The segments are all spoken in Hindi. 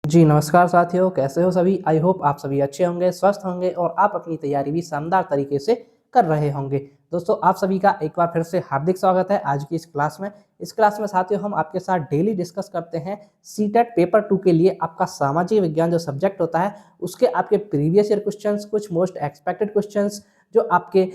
जी नमस्कार साथियों, कैसे हो सभी। आई होप आप सभी अच्छे होंगे, स्वस्थ होंगे और आप अपनी तैयारी भी शानदार तरीके से कर रहे होंगे। दोस्तों आप सभी का एक बार फिर से हार्दिक स्वागत है आज की इस क्लास में। इस क्लास में साथियों हम आपके साथ डेली डिस्कस करते हैं सीटेट पेपर 2 के लिए आपका सामाजिक विज्ञान जो सब्जेक्ट होता है उसके आपके प्रीवियस ईयर क्वेश्चंस, कुछ मोस्ट एक्सपेक्टेड क्वेश्चंस जो आपके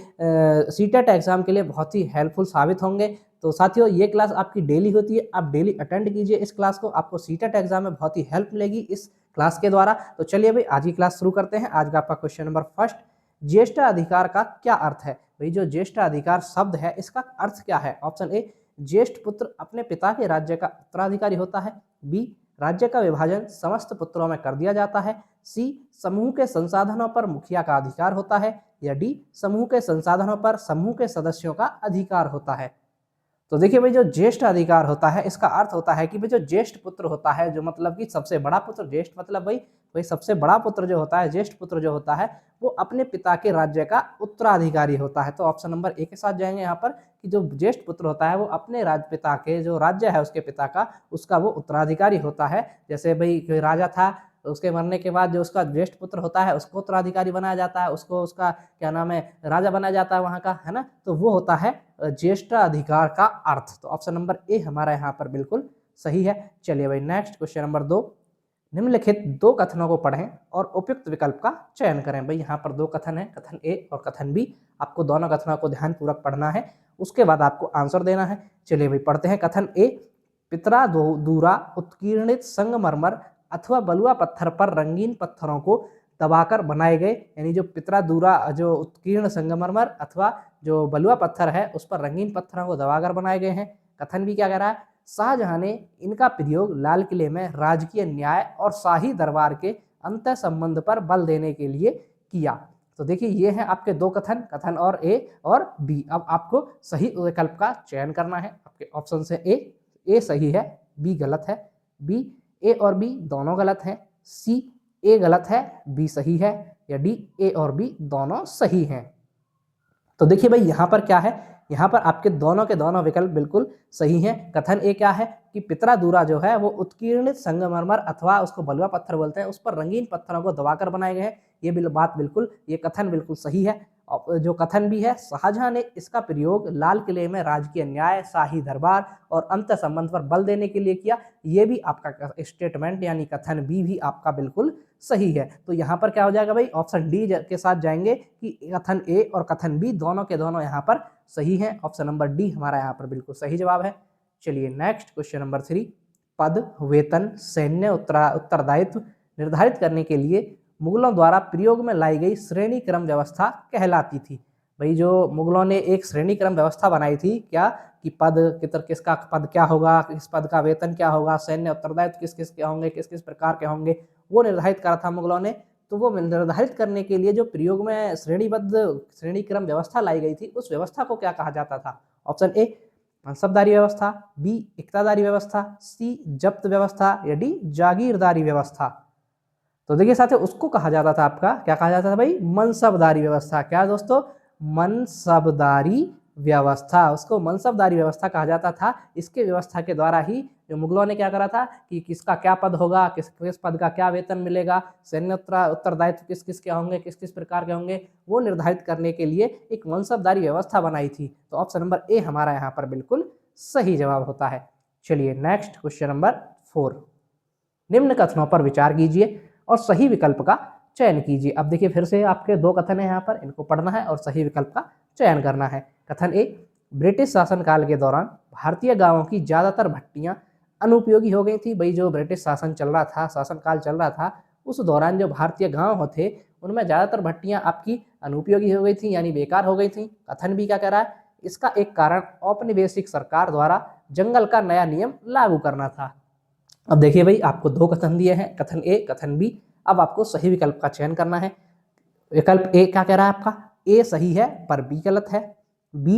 सीटेट एग्जाम के लिए बहुत ही हेल्पफुल साबित होंगे। तो साथियों ये क्लास आपकी डेली होती है, आप डेली अटेंड कीजिए इस क्लास को, आपको सीटेट एग्जाम में बहुत ही हेल्प मिलेगी इस क्लास के द्वारा। तो चलिए भाई आज की क्लास शुरू करते हैं। आज का आपका क्वेश्चन नंबर फर्स्ट, ज्येष्ठ अधिकार का क्या अर्थ है। भाई जो ज्येष्ठ अधिकार शब्द है इसका अर्थ क्या है। ऑप्शन ए, ज्येष्ठ पुत्र अपने पिता के राज्य का उत्तराधिकारी होता है। बी, राज्य का विभाजन समस्त पुत्रों में कर दिया जाता है। सी, समूह के संसाधनों पर मुखिया का अधिकार होता है। या डी, समूह के संसाधनों पर समूह के सदस्यों का अधिकार होता है। तो देखिए भाई जो ज्येष्ठ अधिकार होता है इसका अर्थ होता है कि भाई जो ज्येष्ठ पुत्र होता है, जो मतलब कि सबसे बड़ा पुत्र, ज्येष्ठ मतलब भाई भाई सबसे बड़ा पुत्र जो होता है, ज्येष्ठ पुत्र जो होता है वो अपने पिता के राज्य का उत्तराधिकारी होता है। तो ऑप्शन नंबर ए के साथ जाएंगे यहाँ पर कि जो ज्येष्ठ पुत्र होता है वो अपने पिता के जो राज्य है उसके पिता का, उसका वो उत्तराधिकारी होता है। जैसे भाई कोई राजा था, उसके मरने के बाद जो उसका ज्येष्ठ पुत्र होता है उसको उत्तराधिकारी बनाया जाता है, उसको उसका क्या नाम है राजा बनाया जाता है वहाँ का, है ना। तो वो होता है ज्येष्ठ अधिकार का अर्थ। तो ऑप्शन नंबर ए हमारा यहाँ पर बिल्कुल सही है। चलिए भाई नेक्स्ट क्वेश्चन नंबर 2, निम्नलिखित दो कथनों को पढ़ें और उपयुक्त विकल्प का चयन करें। भाई यहाँ पर दो कथन है, कथन ए और कथन बी। आपको दोनों कथनों को ध्यानपूर्वक पढ़ना है, उसके बाद आपको आंसर देना है। चलिए भाई पढ़ते हैं। कथन ए, पितरा दूरा उत्कीर्णित संगमरमर अथवा बलुआ पत्थर पर रंगीन पत्थरों को दबाकर बनाए गए, यानी जो पितरा दूरा जो उत्कीर्ण संगमरमर अथवा जो बलुआ पत्थर है उस पर रंगीन पत्थरों को दबाकर बनाए गए हैं। कथन भी क्या कह रहा है, शाहजहां ने इनका प्रयोग लाल किले में राजकीय न्याय और शाही दरबार के अंत संबंध पर बल देने के लिए किया। तो देखिए ये हैं आपके दो कथन, कथन और ए और बी। अब आपको सही विकल्प का चयन करना है। आपके ऑप्शन से ए सही है, बी गलत है। बी, ए और बी दोनों गलत हैं। सी, ए गलत है, बी सही है। या डी, ए और बी दोनों सही हैं। तो देखिए भाई यहाँ पर क्या है, यहाँ पर आपके दोनों के दोनों विकल्प बिल्कुल सही हैं। कथन ए क्या है कि पितरा दूरा जो है वो उत्कीर्णित संगमरमर अथवा उसको बलुआ पत्थर बोलते हैं, उस पर रंगीन पत्थरों को दबाकर बनाए गए हैं। ये बात बिल्कुल, ये कथन बिल्कुल सही है। और जो कथन भी है, शाहजहां ने इसका प्रयोग लाल किले में राजकीय न्याय, शाही दरबार और अंत संबंध पर बल देने के लिए किया। ये भी आपका स्टेटमेंट यानी कथन बी भी आपका बिल्कुल सही है। तो यहाँ पर क्या हो जाएगा भाई, ऑप्शन डी के साथ जाएंगे कि कथन ए और कथन बी दोनों के दोनों यहाँ पर सही है। ऑप्शन नंबर डी हमारा यहाँ पर बिल्कुल सही जवाब है। चलिए नेक्स्ट क्वेश्चन नंबर 3, पद, वेतन, सैन्य उत्तरदायित्व निर्धारित करने के लिए मुगलों द्वारा प्रयोग में लाई गई श्रेणी क्रम व्यवस्था कहलाती थी। भाई जो मुगलों ने एक श्रेणी क्रम व्यवस्था बनाई थी क्या, कि पद किसका पद क्या होगा, किस पद का वेतन क्या होगा, सैन्य उत्तरदायित्व किस किस के होंगे, किस किस प्रकार के होंगे, वो निर्धारित करा था मुगलों ने। तो वो निर्धारित करने के लिए जो प्रयोग में श्रेणी क्रम व्यवस्था लाई गई थी उस व्यवस्था को क्या कहा जाता था। ऑप्शन ए, मनसबदारी व्यवस्था। बी, इक्तादारी व्यवस्था। सी, जब्त व्यवस्था। या डी, जागीरदारी व्यवस्था। तो देखिए साथियों उसको कहा जाता था, आपका क्या कहा जाता था भाई, मनसबदारी व्यवस्था। क्या दोस्तों, मनसबदारी व्यवस्था, उसको मनसबदारी व्यवस्था कहा जाता था। इसके व्यवस्था के द्वारा ही जो मुगलों ने क्या करा था कि किसका क्या पद होगा, किस पद का क्या वेतन मिलेगा, सैन्य उत्तरदायित्व किस किस के होंगे, किस किस प्रकार के होंगे, वो निर्धारित करने के लिए एक मनसबदारी व्यवस्था बनाई थी। तो ऑप्शन नंबर ए हमारा यहाँ पर बिल्कुल सही जवाब होता है। चलिए नेक्स्ट क्वेश्चन नंबर 4, निम्न कथनों पर विचार कीजिए और सही विकल्प का चयन कीजिए। अब देखिए फिर से आपके दो कथन है यहाँ पर, इनको पढ़ना है और सही विकल्प का चयन करना है। कथन ए, ब्रिटिश शासनकाल के दौरान भारतीय गांवों की ज्यादातर भट्टियां अनुपयोगी हो गई थी। भाई जो ब्रिटिश शासन चल रहा था, शासनकाल चल रहा था, उस दौरान जो भारतीय गांव थे उनमें ज्यादातर भट्टियां आपकी अनुपयोगी हो गई थी, यानी बेकार हो गई थी। कथन भी क्या कह रहा है, इसका एक कारण औपनिवेशिक सरकार द्वारा जंगल का नया नियम लागू करना था। अब देखिए भाई आपको दो कथन दिए हैं, कथन ए कथन बी। अब आपको सही विकल्प का चयन करना है। विकल्प ए क्या कह रहा है आपका, ए सही है पर बी गलत है। बी,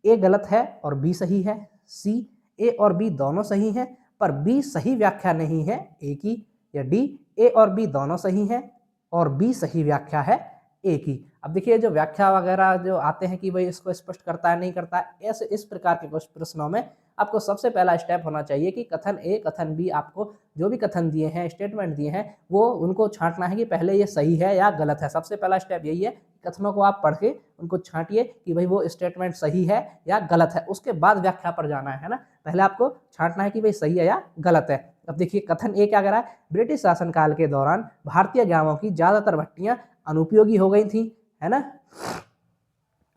ए गलत है और बी सही है। सी, ए और बी दोनों सही हैं पर बी सही व्याख्या नहीं है ए की। या डी, ए और बी दोनों सही हैं और बी सही व्याख्या है ए की। अब देखिए जो व्याख्या वगैरह जो आते हैं कि भाई इसको स्पष्ट करता है नहीं करता है, ऐसे इस प्रकार के कुछ प्रश्नों में आपको सबसे पहला स्टेप होना चाहिए कि कथन ए कथन बी, आपको जो भी कथन दिए हैं, स्टेटमेंट दिए हैं, वो उनको छांटना है कि पहले ये सही है या गलत है। सबसे पहला स्टेप यही है, कथनों को आप पढ़ के उनको छांटिए कि भाई वो स्टेटमेंट सही है या गलत है, उसके बाद व्याख्या पर जाना है ना। पहले आपको छांटना है कि भाई सही है या गलत है। अब देखिए कथन ए क्या कह रहा है, ब्रिटिश शासनकाल के दौरान भारतीय गांवों की ज्यादातर भट्टियां अनुपयोगी हो गई थी, है ना।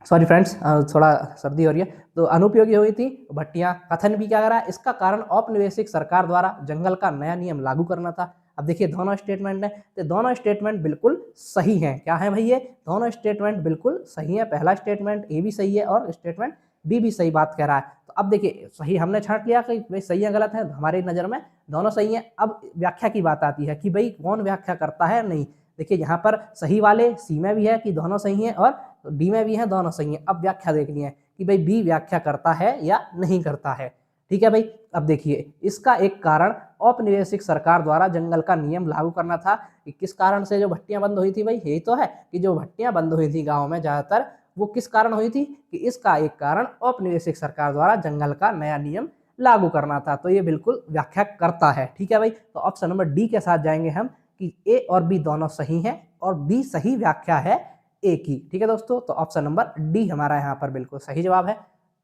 सॉरी फ्रेंड्स, थोड़ा सर्दी हो रही है, तो अनुपयोगी हो गई थी भट्टियां। कथन भी क्या कर रहा है, इसका कारण औपनिवेशिक सरकार द्वारा जंगल का नया नियम लागू करना था। अब देखिए दोनों स्टेटमेंट है, तो दोनों स्टेटमेंट बिल्कुल सही हैं। क्या है भाई, ये दोनों स्टेटमेंट बिल्कुल सही है। पहला स्टेटमेंट ए भी सही है और स्टेटमेंट बी भी सही बात कह रहा है। तो अब देखिए सही हमने छांट लिया कि भाई सही है गलत है, हमारी नज़र में दोनों सही है। अब व्याख्या की बात आती है कि भाई कौन व्याख्या करता है नहीं। देखिए यहाँ पर सही वाले सी में भी है कि दोनों सही हैं और डी में भी है दोनों सही हैं। अब व्याख्या देखनी है कि भाई बी व्याख्या करता है या नहीं करता है। ठीक है भाई, अब देखिए इसका एक कारण औपनिवेशिक सरकार द्वारा जंगल का नियम लागू करना था। कि किस कारण से जो भट्टियां बंद हुई थी, भाई यही तो है कि जो भट्टियां बंद हुई थी गाँव में ज्यादातर, वो किस कारण हुई थी कि इसका एक कारण औपनिवेशिक सरकार द्वारा जंगल का नया नियम लागू करना था। तो ये बिल्कुल व्याख्या करता है। ठीक है भाई, तो ऑप्शन नंबर डी के साथ जाएंगे हम कि ए और बी दोनों सही हैं और बी सही व्याख्या है ए की। ठीक है दोस्तों, तो ऑप्शन नंबर डी हमारा यहाँ पर बिल्कुल सही जवाब है।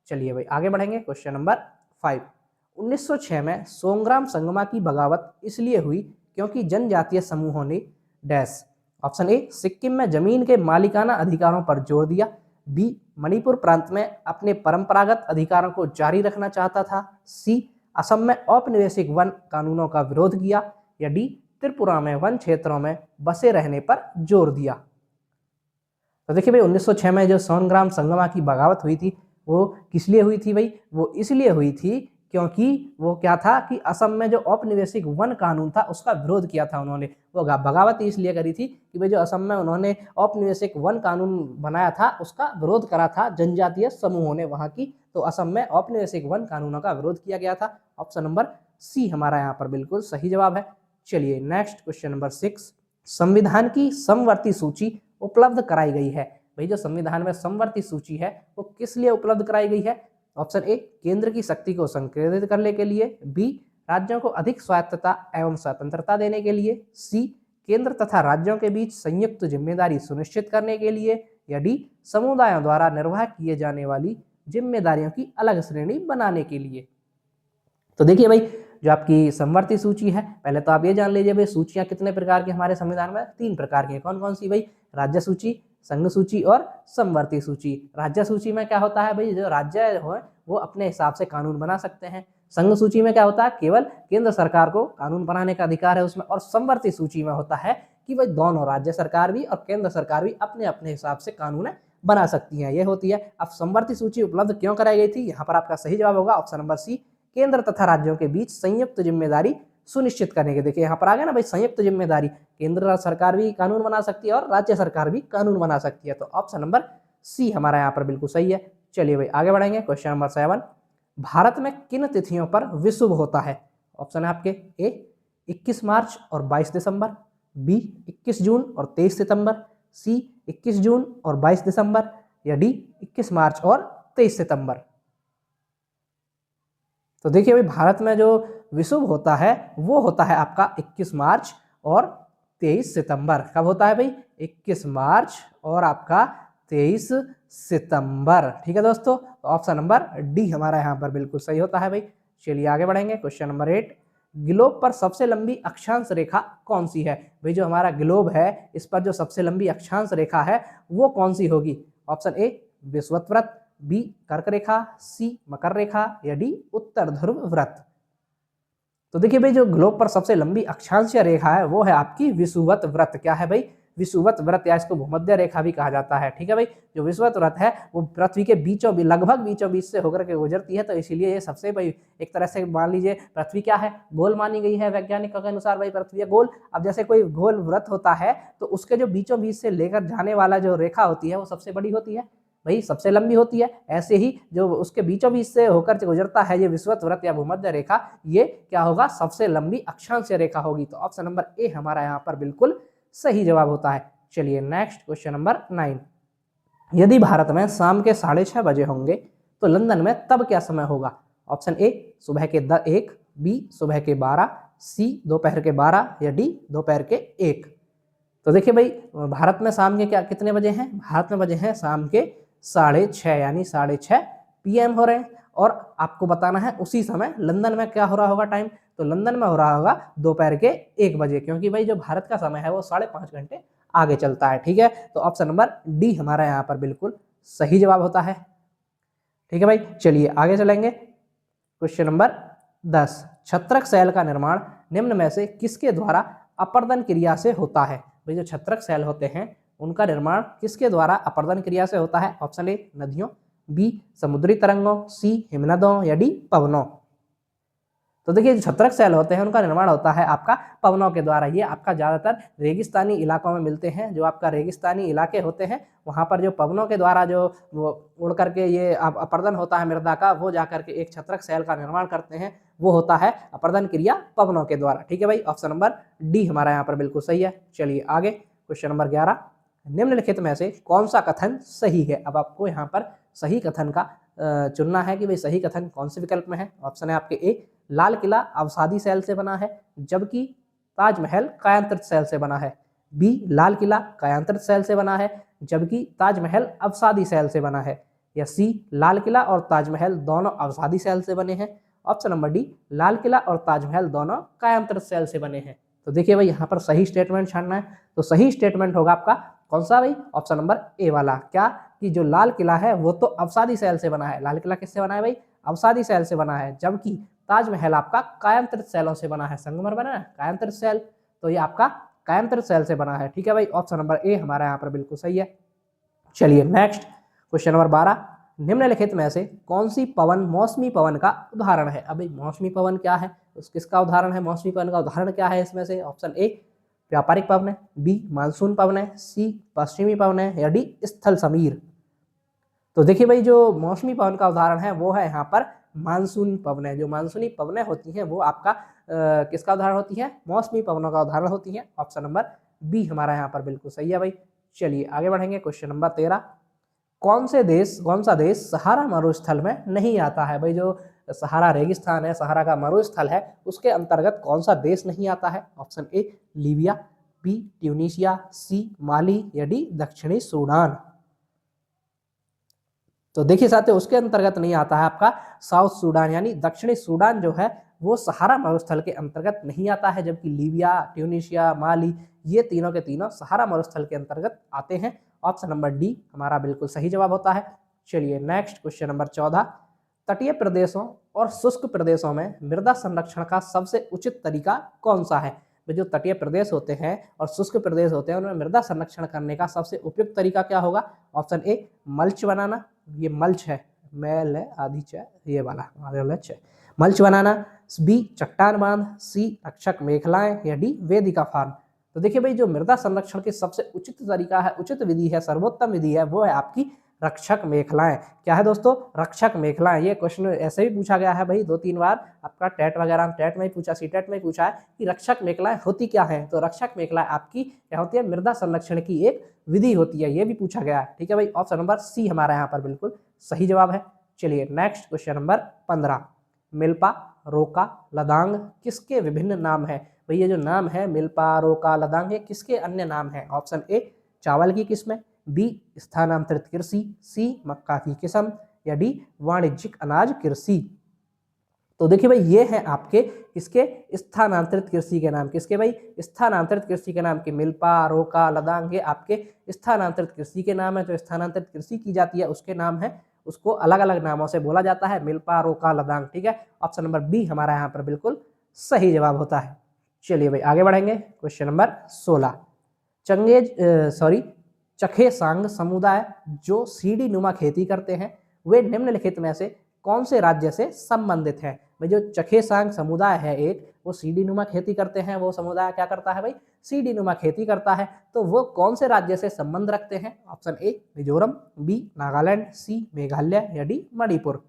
चलिए भाई आगे बढ़ेंगे, क्वेश्चन नंबर 5। 1906 में सोंग्राम संगमा की बगावत इसलिए हुई क्योंकि जनजातीय समूहों ने डैश। ऑप्शन ए, सिक्किम में जमीन के मालिकाना अधिकारों पर जोर दिया। बी, मणिपुर प्रांत में अपने परंपरागत अधिकारों को जारी रखना चाहता था। सी, असम में औपनिवेशिक वन कानूनों का विरोध किया। या डी, त्रिपुरा में वन क्षेत्रों में बसे रहने पर जोर दिया। तो देखिए भाई 1906 में जो सोनग्राम संगमा की बगावत हुई थी, वो किस लिए हुई थी भाई, वो इसलिए हुई थी क्योंकि वो क्या था कि असम में जो औपनिवेशिक वन कानून था उसका विरोध किया था उन्होंने। वो बगावत इसलिए करी थी कि भाई जो असम में उन्होंने औपनिवेशिक वन कानून बनाया था उसका विरोध करा था जनजातीय समूहों ने वहां की। तो असम में औपनिवेशिक वन कानूनों का विरोध किया गया था। ऑप्शन नंबर सी हमारा यहाँ पर बिल्कुल सही जवाब है। चलिए नेक्स्ट क्वेश्चन नंबर 6। संविधान की समवर्ती सूची उपलब्ध कराई गई है। भाई जो संविधान में समवर्ती सूची है वो किस लिए उपलब्ध कराई गई है। ऑप्शन ए, केंद्र की शक्ति को संकेंद्रित करने के लिए। बी, राज्यों को अधिक स्वायत्तता एवं स्वतंत्रता देने के लिए। सी, केंद्र तथा राज्यों के बीच संयुक्त जिम्मेदारी सुनिश्चित करने के लिए। या डी, समुदायों द्वारा निर्वाह किए जाने वाली जिम्मेदारियों की अलग श्रेणी बनाने के लिए। तो देखिए भाई जो आपकी समवर्ती सूची है, पहले तो आप ये जान लीजिए भाई सूचियां कितने प्रकार की हमारे संविधान में, 3 प्रकार की हैं। कौन कौन सी भाई, राज्य सूची, संघ सूची और समवर्ती सूची। राज्य सूची में क्या होता है भाई, जो राज्य हो वो अपने हिसाब से कानून बना सकते हैं। संघ सूची में क्या होता है, केवल केंद्र सरकार को कानून बनाने का अधिकार है उसमें। और समवर्ती सूची में होता है कि भाई दोनों राज्य सरकार भी और केंद्र सरकार भी अपने अपने हिसाब से कानून बना सकती हैं, ये होती है। अब समवर्ती सूची उपलब्ध क्यों कराई गई थी, यहाँ पर आपका सही जवाब होगा ऑप्शन नंबर सी, केंद्र तथा राज्यों के बीच संयुक्त जिम्मेदारी सुनिश्चित करने के। देखिए यहाँ पर आ गया ना भाई संयुक्त जिम्मेदारी, केंद्र सरकार भी कानून बना सकती है और राज्य सरकार भी कानून बना सकती है। तो ऑप्शन नंबर सी हमारा यहाँ पर बिल्कुल सही है। चलिए भाई आगे बढ़ेंगे, क्वेश्चन नंबर 7। भारत में किन तिथियों पर विषुव होता है। ऑप्शन है आपके ए, 21 मार्च और 22 दिसंबर। बी, 21 जून और 23 सितंबर। सी, 21 जून और 22 दिसंबर। या डी, 21 मार्च और 23 सितंबर। तो देखिए भाई भारत में जो विषुव होता है वो होता है आपका 21 मार्च और 23 सितंबर। कब होता है भाई, 21 मार्च और आपका 23 सितंबर। ठीक है दोस्तों, तो ऑप्शन नंबर डी हमारा यहाँ पर बिल्कुल सही होता है भाई। चलिए आगे बढ़ेंगे, क्वेश्चन नंबर 8। ग्लोब पर सबसे लंबी अक्षांश रेखा कौन सी है। भाई जो हमारा ग्लोब है इस पर जो सबसे लंबी अक्षांश रेखा है वो कौन सी होगी। ऑप्शन ए, विषुवत व्रत। बी, कर्क रेखा। सी, मकर रेखा। या डी, उत्तर ध्रुव व्रत। तो देखिए भाई जो ग्लोब पर सबसे लंबी अक्षांशीय रेखा है वो है आपकी विषुवत व्रत। क्या है भाई, विषुवत व्रत, या इसको भूमध्य रेखा भी कहा जाता है। ठीक है भाई, जो विषुवत व्रत है वो पृथ्वी के लगभग बीचों बीच से होकर के गुजरती है। तो इसीलिए ये सबसे भाई एक तरह से मान लीजिए पृथ्वी क्या है, गोल मानी गई है वैज्ञानिकों के अनुसार। भाई पृथ्वी है गोल। अब जैसे कोई गोल व्रत होता है तो उसके जो बीचों बीच से लेकर जाने वाला जो रेखा होती है वो सबसे बड़ी होती है, भाई सबसे लंबी होती है। ऐसे ही जो उसके बीचों बीच से होकर गुजरता है ये विषुवत व्रत या भूमध्य रेखा, ये क्या होगा, सबसे लंबी अक्षांशीय रेखा होगी। तो ऑप्शन नंबर ए हमारा यहाँ पर बिल्कुल सही जवाब होता है। चलिए नेक्स्ट क्वेश्चन नंबर 9। यदि भारत में शाम के 6:30 बजे होंगे तो लंदन में तब क्या समय होगा। ऑप्शन ए सुबह के 1, बी सुबह के 12, सी दोपहर के 12 या डी दोपहर के 1। तो देखिए भाई भारत में शाम के कितने बजे हैं? भारत में बजे हैं शाम के 6:30 यानी 6:30 PM हो रहे हैं। और आपको बताना है उसी समय लंदन में क्या हो रहा होगा टाइम, तो लंदन में हो रहा होगा दोपहर के 1 बजे, क्योंकि भाई जो भारत का समय है वो 5.5 घंटे आगे चलता है। ठीक है, तो ऑप्शन नंबर डी हमारा यहाँ पर बिल्कुल सही जवाब होता है। ठीक है भाई, चलिए आगे चलेंगे। क्वेश्चन नंबर 10, छत्रक सेल का निर्माण निम्न में से किसके द्वारा अपर्दन क्रिया से होता है? भाई जो छत्रक सेल होते हैं उनका निर्माण किसके द्वारा अपर्दन क्रिया से होता है? ऑप्शन ए नदियों, बी समुद्री तरंगों, सी हिमनदों या डी पवनों। तो देखिए जो छत्रक सेल होते हैं उनका निर्माण होता है आपका पवनों के द्वारा। ये आपका ज़्यादातर रेगिस्तानी इलाकों में मिलते हैं। जो आपका रेगिस्तानी इलाके होते हैं वहाँ पर जो पवनों के द्वारा जो वो उड़ करके ये अपर्दन होता है मृदा का, वो जा करके एक छत्रक सेल का निर्माण करते हैं, वो होता है अपर्दन क्रिया पवनों के द्वारा। ठीक है भाई, ऑप्शन नंबर डी हमारा यहाँ पर बिल्कुल सही है। चलिए आगे, क्वेश्चन नंबर 11, निम्नलिखित में से कौन सा कथन सही है? अब आपको यहाँ पर सही कथन का चुनना है कि भाई सही कथन कौन से विकल्प में है। ऑप्शन है आपके ए लाल किला अवसादी सेल से बना है, जबकि ताजमहल कायांतरित सेल से बना है। बी लाल किला कायांतरित सेल से बना है, जबकि ताजमहल अवसादी सेल से बना है। या सी लाल किला और ताजमहल दोनों अवसादी सेल से बने हैं। Option number D Lal Qila और ताजमहल दोनों कायांतरित सेल से बने हैं। तो देखिए भाई यहाँ पर सही स्टेटमेंट छानना है, तो सही स्टेटमेंट होगा आपका कौन सा भाई? ऑप्शन नंबर ए वाला। क्या कि जो लाल किला है वो तो अवसादी सेल से बना है। लाल किला किससे बना है भाई? अवसादी सेल से बना है। जबकि ताजमहल आपका कायांतरित सेलों से बना है, संगमर बना है कायांतरित सेल, तो ये आपका कायांतरित सेल से बना है। ठीक है भाई, ऑप्शन नंबर ए हमारा यहाँ पर बिल्कुल सही है। चलिए नेक्स्ट, क्वेश्चन नंबर 12, निम्नलिखित में से कौन सी पवन मौसमी पवन का उदाहरण है? अभी मौसमी पवन क्या है, किसका उदाहरण है? मौसमी पवन का उदाहरण क्या है इसमें से? ऑप्शन ए व्यापारिक पवन है, बी मानसून पवन है, सी पश्चिमी पवन है या डी स्थल समीर। तो देखिए भाई जो मौसमी पवन का उदाहरण है वो है यहाँ पर मानसून पवन है। जो मानसूनी पवनें होती हैं वो आपका किसका उदाहरण होती है? मौसमी पवनों का उदाहरण होती है। ऑप्शन नंबर बी हमारा यहाँ पर बिल्कुल सही है भाई। चलिए आगे बढ़ेंगे, क्वेश्चन नंबर 13, कौन सा देश सहारा मरुस्थल में नहीं आता है? भाई जो सहारा रेगिस्तान है, सहारा का मरुस्थल है, उसके अंतर्गत कौन सा देश नहीं आता है? Option A Libya, B Tunisia, C Mali या डी दक्षिणी सूडान। तो देखिए साथियों उसके अंतर्गत नहीं आता है आपका साउथ सूडान, यानी दक्षिणी सूडान जो है वो सहारा मरुस्थल के अंतर्गत नहीं आता है, जबकि लीबिया, ट्यूनीशिया, माली ये तीनों के तीनों सहारा मरुस्थल के अंतर्गत आते हैं। ऑप्शन नंबर डी हमारा बिल्कुल सही जवाब होता है। चलिए नेक्स्ट, क्वेश्चन नंबर 14, तटीय प्रदेशों और शुष्क प्रदेशों में मृदा संरक्षण का सबसे उचित तरीका कौन सा है? जो तटीय प्रदेश होते हैं और शुष्क प्रदेश होते हैं उनमें मृदा संरक्षण करने का सबसे उपयुक्त तरीका क्या होगा? ऑप्शन ए मल्च बनाना, ये मल्च है, मैल है आधी च ये वाला मल्च है, मल्च बनाना, बी चट्टान बांध, सी रक्षक मेखलाएं या डी वेदिका फार्म। तो देखिए भाई जो मृदा संरक्षण की सबसे उचित तरीका है, उचित विधि है, सर्वोत्तम विधि है, वो है आपकी रक्षक मेखलाएं। क्या है दोस्तों? रक्षक मेखलाएं। ये क्वेश्चन ऐसे भी पूछा गया है भाई 2-3 बार, आपका टेट वगैरह टेट में ही पूछा, सीटेट में ही पूछा है कि रक्षक मेखलाएं होती क्या है। तो रक्षक मेखलाएं आपकी क्या होती है? मृदा संरक्षण की एक विधि होती है, ये भी पूछा गया है। ठीक है भाई, ऑप्शन नंबर सी हमारा यहाँ पर बिल्कुल सही जवाब है। चलिए नेक्स्ट, क्वेश्चन नंबर 15, मिल्पा, रोका, लदांग किसके विभिन्न नाम है? भाई ये जो नाम है मिल्पा, रोका, लदांग, ये किसके अन्य नाम है? ऑप्शन ए चावल की किस्में, बी स्थानांतरित कृषि, सी मक्का की किस्म या डी वाणिज्यिक अनाज कृषि। तो देखिए भाई ये हैं आपके किसके? स्थानांतरित कृषि के नाम। किसके भाई? स्थानांतरित कृषि के नाम के मिल्पा, रोका, लदांग, ये आपके स्थानांतरित कृषि के नाम है। जो स्थानांतरित कृषि की जाती है उसके नाम है, उसको अलग अलग नामों से बोला जाता है, मिल्पा, रोका, लदांग। ठीक है, ऑप्शन नंबर बी हमारा यहाँ पर बिल्कुल सही जवाब होता है। चलिए भाई आगे बढ़ेंगे, क्वेश्चन नंबर 16, चखेसांग समुदाय जो सीढ़ी नुमा खेती करते हैं वे निम्नलिखित में से कौन से राज्य से संबंधित है? भाई जो चखेसांग समुदाय है एक, वो सीढ़ी नुमा खेती करते हैं, वो समुदाय क्या करता है भाई? सीढ़ी नुमा खेती करता है। तो वो कौन से राज्य से संबंध रखते हैं? Option A Mizoram, B Nagaland, C Meghalaya या डी मणिपुर।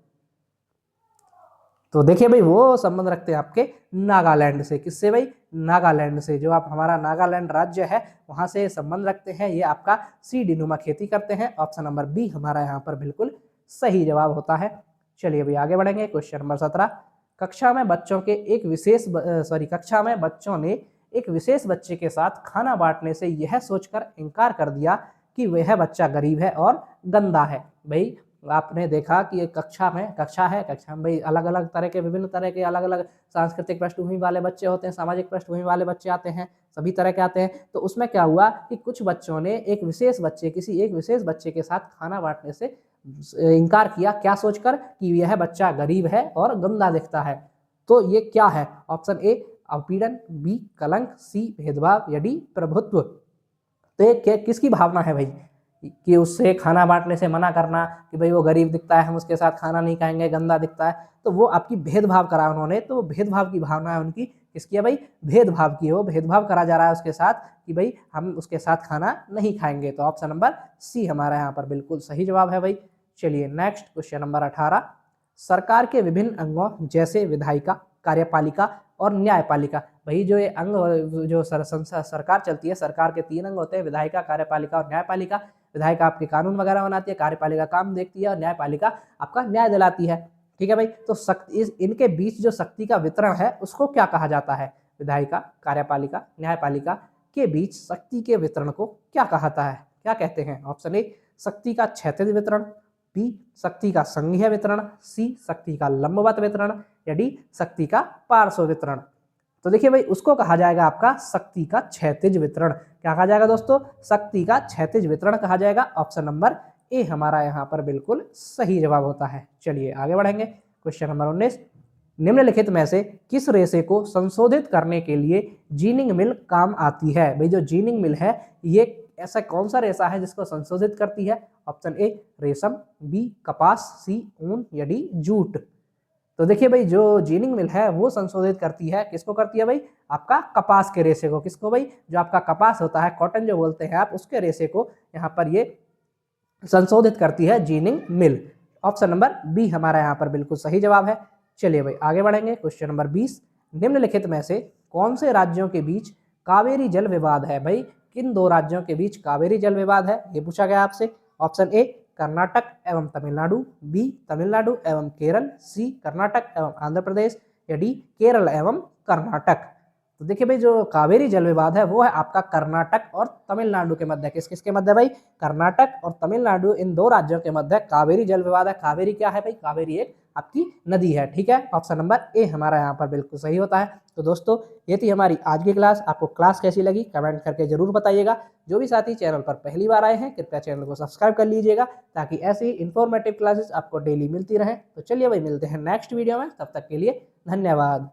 तो देखिए भाई वो संबंध रखते हैं आपके नागालैंड से। किससे भाई? नागालैंड से। जो आप हमारा नागालैंड राज्य है वहां से संबंध रखते हैं, ये आपका सीढ़ी नुमा खेती करते हैं। ऑप्शन नंबर बी हमारा यहाँ पर बिल्कुल सही जवाब होता है। चलिए अभी आगे बढ़ेंगे। क्वेश्चन नंबर 17, कक्षा में बच्चों ने एक विशेष बच्चे के साथ खाना बांटने से यह सोचकर इनकार कर दिया कि वह बच्चा गरीब है और गंदा है। भाई आपने देखा कि एक कक्षा में भाई अलग अलग तरह के, विभिन्न तरह के, अलग अलग सांस्कृतिक पृष्ठभूमि वाले बच्चे होते हैं, सामाजिक पृष्ठभूमि वाले बच्चे आते हैं, सभी तरह के आते हैं। तो उसमें क्या हुआ कि कुछ बच्चों ने किसी एक विशेष बच्चे के साथ खाना बांटने से इनकार किया, क्या सोचकर कि यह बच्चा गरीब है और गंदा दिखता है। तो ये क्या है? ऑप्शन ए उत्पीड़न, बी कलंक, सी भेदभाव या डी प्रभुत्व। तो ये किसकी भावना है भाई? कि उससे खाना बांटने से मना करना कि भाई वो गरीब दिखता है, हम उसके साथ खाना नहीं खाएंगे, गंदा दिखता है। तो वो आपकी भेदभाव करा उन्होंने, तो वो भेदभाव की भावना है उनकी। किसकी है भाई? भेदभाव की। वो भेदभाव करा जा रहा है उसके साथ कि भाई हम उसके साथ खाना नहीं खाएंगे। तो ऑप्शन नंबर सी हमारा यहाँ पर बिल्कुल सही जवाब है भाई। चलिए नेक्स्ट क्वेश्चन नंबर 18, सरकार के विभिन्न अंगों जैसे विधायिका, कार्यपालिका और न्यायपालिका। भाई जो ये अंग जो सरकार चलती है, सरकार के 3 अंग होते हैं, विधायिका, कार्यपालिका और न्यायपालिका। विधायिका आपके कानून वगैरह बनाती है, कार्यपालिका काम देखती है और न्यायपालिका आपका न्याय दिलाती है। ठीक है भाई। तो इनके बीच जो शक्ति का वितरण है उसको क्या कहा जाता है? विधायिका, कार्यपालिका, न्यायपालिका के बीच शक्ति के वितरण को क्या कहता है, क्या कहते हैं? ऑप्शन ए शक्ति का क्षैतिज वितरण, बी शक्ति का संघीय वितरण, सी शक्ति का लंबवत वितरण या डी शक्ति का पार्श्व वितरण। तो देखिए भाई उसको कहा जाएगा आपका शक्ति का क्षैतिज वितरण। क्या कहा जाएगा दोस्तों? शक्ति का क्षैतिज वितरण कहा जाएगा। ऑप्शन नंबर ए हमारा यहाँ पर बिल्कुल सही जवाब होता है। चलिए आगे बढ़ेंगे। क्वेश्चन नंबर 19, निम्नलिखित में से किस रेशे को संशोधित करने के लिए जीनिंग मिल काम आती है? भाई जो जीनिंग मिल है ये ऐसा कौन सा रेशा है जिसको संशोधित करती है? ऑप्शन ए रेशम, बी कपास, सी ऊन या डी जूट। तो देखिए भाई जो जीनिंग मिल है वो संशोधित करती है, किसको करती है भाई? आपका कपास के रेशे को। किसको भाई? जो आपका कपास होता है, कॉटन जो बोलते हैं आप, उसके रेशे को यहाँ पर ये संशोधित करती है जीनिंग मिल। ऑप्शन नंबर बी हमारा यहाँ पर बिल्कुल सही जवाब है। चलिए भाई आगे बढ़ेंगे। क्वेश्चन नंबर 20, निम्नलिखित में से कौन से राज्यों के बीच कावेरी जल विवाद है? भाई किन 2 राज्यों के बीच कावेरी जल विवाद है, ये पूछा गया आपसे। ऑप्शन ए कर्नाटक एवं तमिलनाडु, बी तमिलनाडु एवं केरल, सी कर्नाटक एवं आंध्र प्रदेश या डी केरल एवं कर्नाटक। तो देखिए भाई जो कावेरी जल विवाद है वो है आपका कर्नाटक और तमिलनाडु के मध्य। किस किस के मध्य भाई? कर्नाटक और तमिलनाडु, इन 2 राज्यों के मध्य कावेरी जल विवाद है। कावेरी क्या है भाई? कावेरी एक आपकी नदी है। ठीक है, ऑप्शन नंबर ए हमारा यहाँ पर बिल्कुल सही होता है। तो दोस्तों ये थी हमारी आज की क्लास। आपको क्लास कैसी लगी कमेंट करके जरूर बताइएगा। जो भी साथी चैनल पर पहली बार आए हैं कृपया चैनल को सब्सक्राइब कर लीजिएगा ताकि ऐसी इंफॉर्मेटिव क्लासेस आपको डेली मिलती रहे। तो चलिए भाई मिलते हैं नेक्स्ट वीडियो में, तब तक के लिए धन्यवाद।